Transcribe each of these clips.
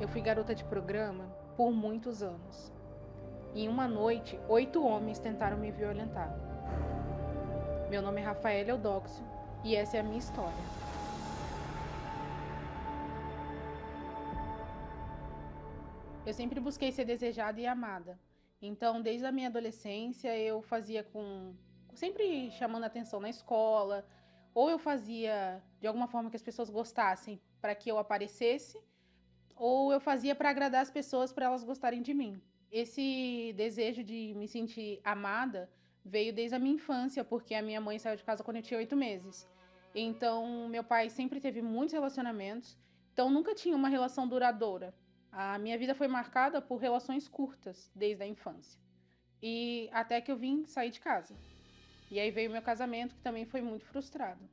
Eu fui garota de programa por muitos anos. Em uma noite, 8 homens tentaram me violentar. Meu nome é Rafaela Eudóxio e essa é a minha história. Eu sempre busquei ser desejada e amada. Então, desde a minha adolescência, eu fazia sempre chamando atenção na escola, ou eu fazia de alguma forma que as pessoas gostassem para que eu aparecesse, ou eu fazia para agradar as pessoas para elas gostarem de mim. Esse desejo de me sentir amada veio desde a minha infância, porque a minha mãe saiu de casa quando eu tinha 8 meses. Então, meu pai sempre teve muitos relacionamentos, então nunca tinha uma relação duradoura. A minha vida foi marcada por relações curtas desde a infância. E até que eu vim sair de casa. E aí veio o meu casamento, que também foi muito frustrado.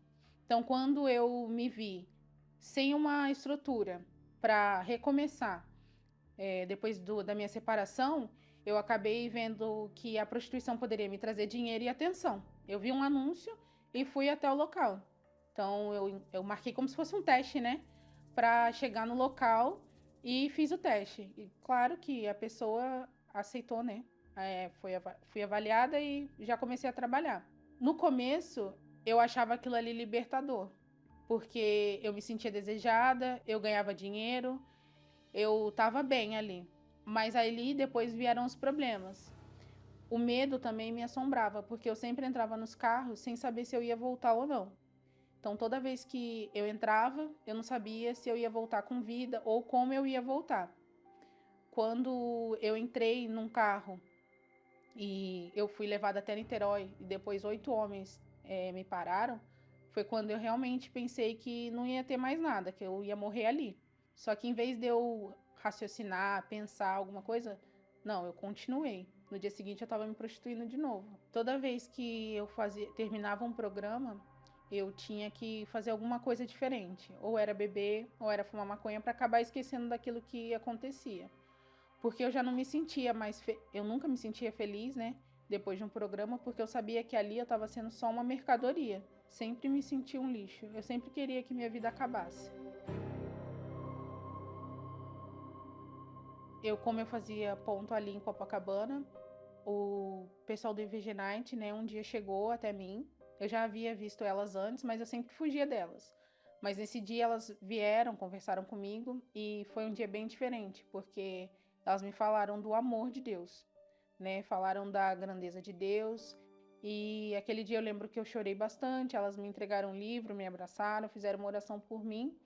Então, quando eu me vi sem uma estrutura para recomeçar, depois da minha separação, eu acabei vendo que a prostituição poderia me trazer dinheiro e atenção. Eu vi um anúncio e fui até o local. Então, eu marquei como se fosse um teste, né? Para chegar no local e fiz o teste. E claro que a pessoa aceitou, né? Fui avaliada e já comecei a trabalhar. No começo, eu achava aquilo ali libertador, porque eu me sentia desejada, eu ganhava dinheiro, eu estava bem ali. Mas ali depois vieram os problemas. O medo também me assombrava, porque eu sempre entrava nos carros sem saber se eu ia voltar ou não. Então, toda vez que eu entrava, eu não sabia se eu ia voltar com vida ou como eu ia voltar. Quando eu entrei num carro e eu fui levada até Niterói e depois 8 homens me pararam, foi quando eu realmente pensei que não ia ter mais nada, que eu ia morrer ali. Só que em vez de eu raciocinar, pensar alguma coisa, não, eu continuei. No dia seguinte eu estava me prostituindo de novo. Toda vez que eu terminava um programa, eu tinha que fazer alguma coisa diferente. Ou era beber, ou era fumar maconha para acabar esquecendo daquilo que acontecia. Porque eu já não me sentia mais. Eu nunca me sentia feliz, né? Depois de um programa, porque eu sabia que ali eu estava sendo só uma mercadoria. Sempre me senti um lixo. Eu sempre queria que minha vida acabasse. Como eu fazia ponto ali em Copacabana, o pessoal do IVG Night, né, um dia chegou até mim. Eu já havia visto elas antes, mas eu sempre fugia delas. Mas nesse dia elas vieram, conversaram comigo e foi um dia bem diferente, porque elas me falaram do amor de Deus, né? Falaram da grandeza de Deus. E aquele dia eu lembro que eu chorei bastante, elas me entregaram um livro, me abraçaram, fizeram uma oração por mim,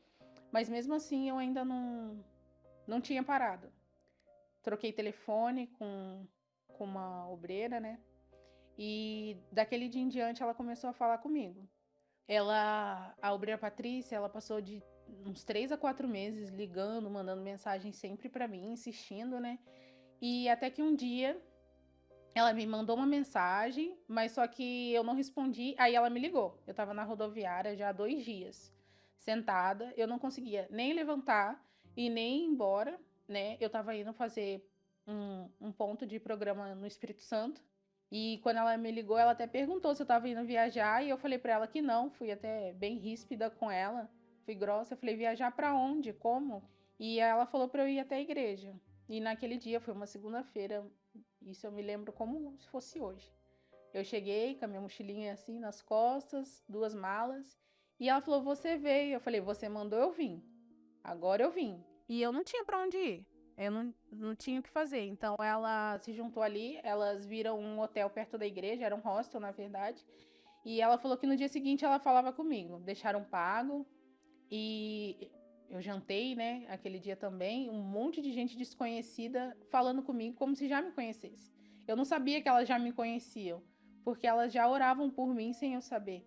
mas mesmo assim eu ainda não tinha parado. Troquei telefone com uma obreira, né? E daquele dia em diante ela começou a falar comigo. A obreira Patrícia, ela passou de uns 3 a 4 meses ligando, mandando mensagem sempre pra mim, insistindo, né? E até que um dia ela me mandou uma mensagem, mas só que eu não respondi, aí ela me ligou. Eu tava na rodoviária já há 2 dias, sentada, eu não conseguia nem levantar e nem ir embora, né? Eu tava indo fazer um ponto de programa no Espírito Santo. E quando ela me ligou, ela até perguntou se eu tava indo viajar, e eu falei pra ela que não, fui até bem ríspida com ela, fui grossa, eu falei, viajar pra onde? Como? E ela falou pra eu ir até a igreja. E naquele dia, foi uma segunda-feira, isso eu me lembro como se fosse hoje. Eu cheguei com a minha mochilinha assim nas costas, 2 malas, e ela falou: "Você veio". Eu falei: "Você mandou, eu vim. Agora eu vim". E eu não tinha para onde ir. Eu não tinha o que fazer. Então ela se juntou ali, elas viram um hotel perto da igreja, era um hostel, na verdade. E ela falou que no dia seguinte ela falava comigo. Deixaram pago e eu jantei, né, aquele dia também, um monte de gente desconhecida falando comigo como se já me conhecesse. Eu não sabia que elas já me conheciam, porque elas já oravam por mim sem eu saber.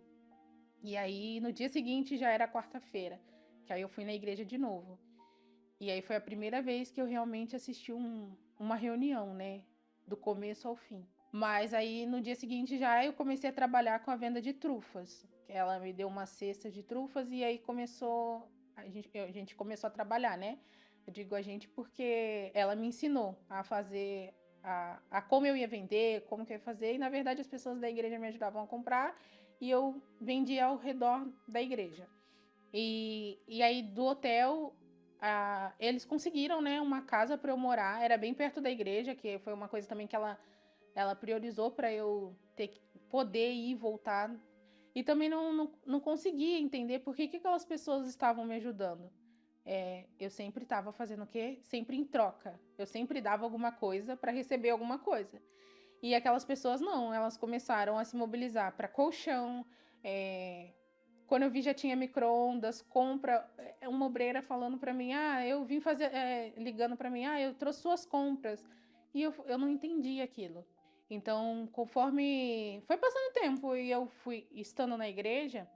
E aí, no dia seguinte, já era quarta-feira, que aí eu fui na igreja de novo. E aí foi a primeira vez que eu realmente assisti uma reunião, né, do começo ao fim. Mas aí, no dia seguinte, já eu comecei a trabalhar com a venda de trufas. Que ela me deu uma cesta de trufas e aí a gente começou a trabalhar, né? Eu digo a gente porque ela me ensinou a fazer, a como eu ia vender, como que eu ia fazer. E, na verdade, as pessoas da igreja me ajudavam a comprar e eu vendia ao redor da igreja. E aí, do hotel, eles conseguiram, né, uma casa para eu morar. Era bem perto da igreja, que foi uma coisa também que ela priorizou para eu poder ir e voltar. E também não conseguia entender por que aquelas pessoas estavam me ajudando. Eu sempre estava fazendo o quê? Sempre em troca. Eu sempre dava alguma coisa para receber alguma coisa. E aquelas pessoas não, elas começaram a se mobilizar para colchão. Quando eu vi já tinha micro-ondas, compra. Uma obreira falando para mim, eu vim fazer, ligando para mim, eu trouxe suas compras. E eu não entendi aquilo. Então, conforme foi passando o tempo e eu fui estando na igreja,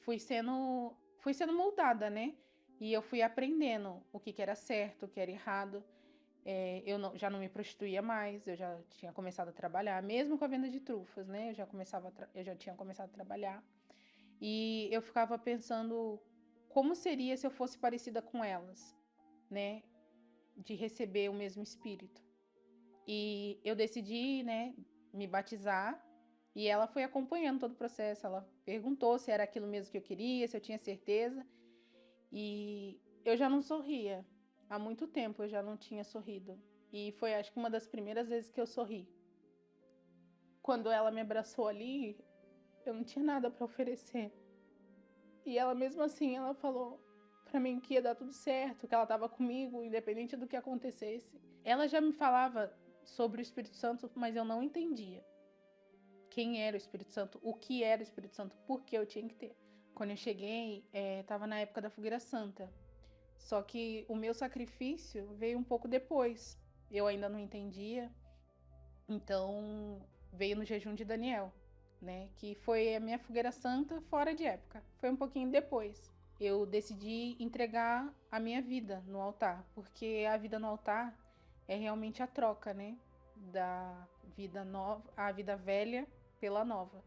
fui sendo moldada, né? E eu fui aprendendo o que era certo, o que era errado. Já não me prostituía mais, eu já tinha começado a trabalhar, mesmo com a venda de trufas, né? Eu já tinha começado a trabalhar. E eu ficava pensando como seria se eu fosse parecida com elas, né? De receber o mesmo espírito. E eu decidi, né, me batizar. E ela foi acompanhando todo o processo. Ela perguntou se era aquilo mesmo que eu queria, se eu tinha certeza. E eu já não sorria. Há muito tempo eu já não tinha sorrido. E foi, acho que, uma das primeiras vezes que eu sorri. Quando ela me abraçou ali, eu não tinha nada para oferecer. E ela, mesmo assim, ela falou para mim que ia dar tudo certo, que ela estava comigo, independente do que acontecesse. Ela já me falava sobre o Espírito Santo, mas eu não entendia quem era o Espírito Santo, o que era o Espírito Santo, por que eu tinha que ter. Quando eu cheguei, estava na época da Fogueira Santa. Só que o meu sacrifício veio um pouco depois. Eu ainda não entendia. Então, veio no jejum de Daniel, né? Que foi a minha Fogueira Santa fora de época. Foi um pouquinho depois. Eu decidi entregar a minha vida no altar, porque a vida no altar é realmente a troca, né? Da vida nova, a vida velha pela nova.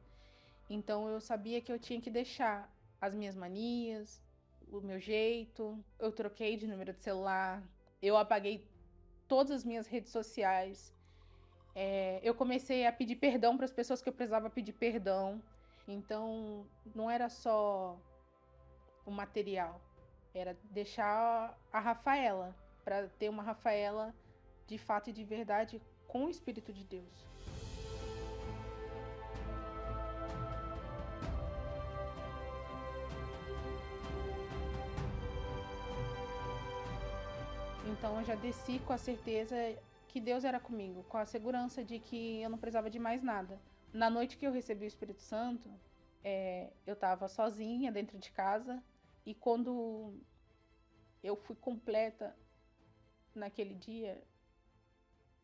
Então eu sabia que eu tinha que deixar as minhas manias, o meu jeito. Eu troquei de número de celular, eu apaguei todas as minhas redes sociais. Eu comecei a pedir perdão para as pessoas que eu precisava pedir perdão. Então não era só o material, era deixar a Rafaela, para ter uma Rafaela de fato e de verdade com o Espírito de Deus. Então eu já desci com a certeza que Deus era comigo, com a segurança de que eu não precisava de mais nada. Na noite que eu recebi o Espírito Santo, eu estava sozinha dentro de casa, e quando eu fui completa naquele dia,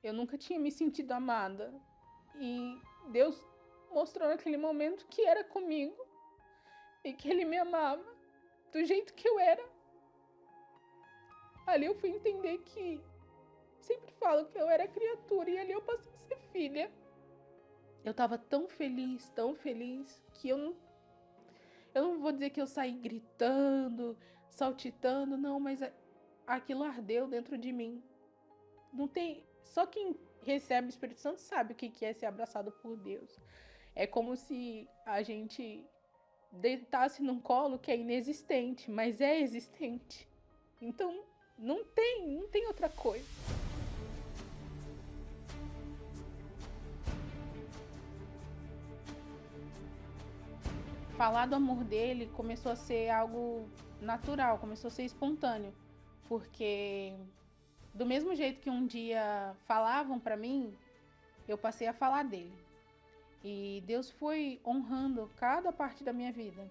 eu nunca tinha me sentido amada. E Deus mostrou naquele momento que era comigo e que Ele me amava do jeito que eu era. Ali eu fui entender que sempre falo que eu era criatura, e ali eu passei a ser filha. Eu tava tão feliz, que eu não vou dizer que eu saí gritando, saltitando, não, mas aquilo ardeu dentro de mim. Não tem, só quem recebe o Espírito Santo sabe o que é ser abraçado por Deus. É como se a gente deitasse num colo que é inexistente, mas é existente. Então, não tem outra coisa. Falar do amor dele começou a ser algo natural, começou a ser espontâneo, porque do mesmo jeito que um dia falavam para mim, eu passei a falar dele. E Deus foi honrando cada parte da minha vida.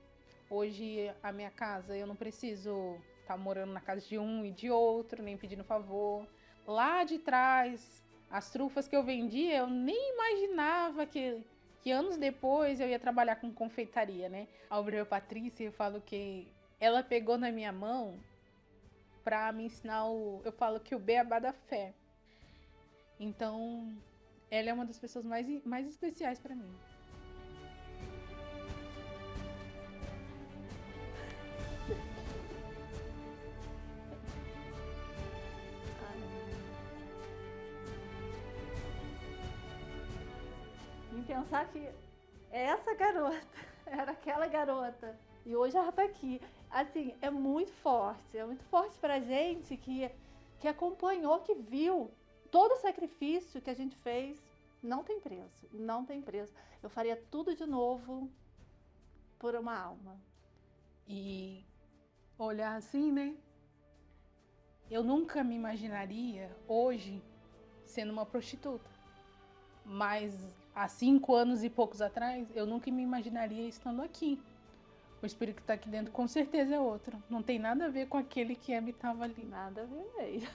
Hoje, a minha casa, eu não preciso estar morando na casa de um e de outro, nem pedindo favor. Lá de trás, as trufas que eu vendia, eu nem imaginava que anos depois eu ia trabalhar com confeitaria, né? A obreira Patrícia, eu falo que ela pegou na minha mão para me ensinar eu falo que o beabá da fé. Então, ela é uma das pessoas mais especiais para mim. Em pensar que essa garota era aquela garota e hoje ela tá aqui. assim, é muito forte pra gente que acompanhou, que viu todo o sacrifício que a gente fez. Não tem preço, não tem preço. Eu faria tudo de novo por uma alma. E olhar assim, né? Eu nunca me imaginaria hoje sendo uma prostituta. Mas há 5 anos e poucos atrás, eu nunca me imaginaria estando aqui. O espírito que está aqui dentro com certeza é outro. Não tem nada a ver com aquele que habitava ali. Nada a ver mesmo.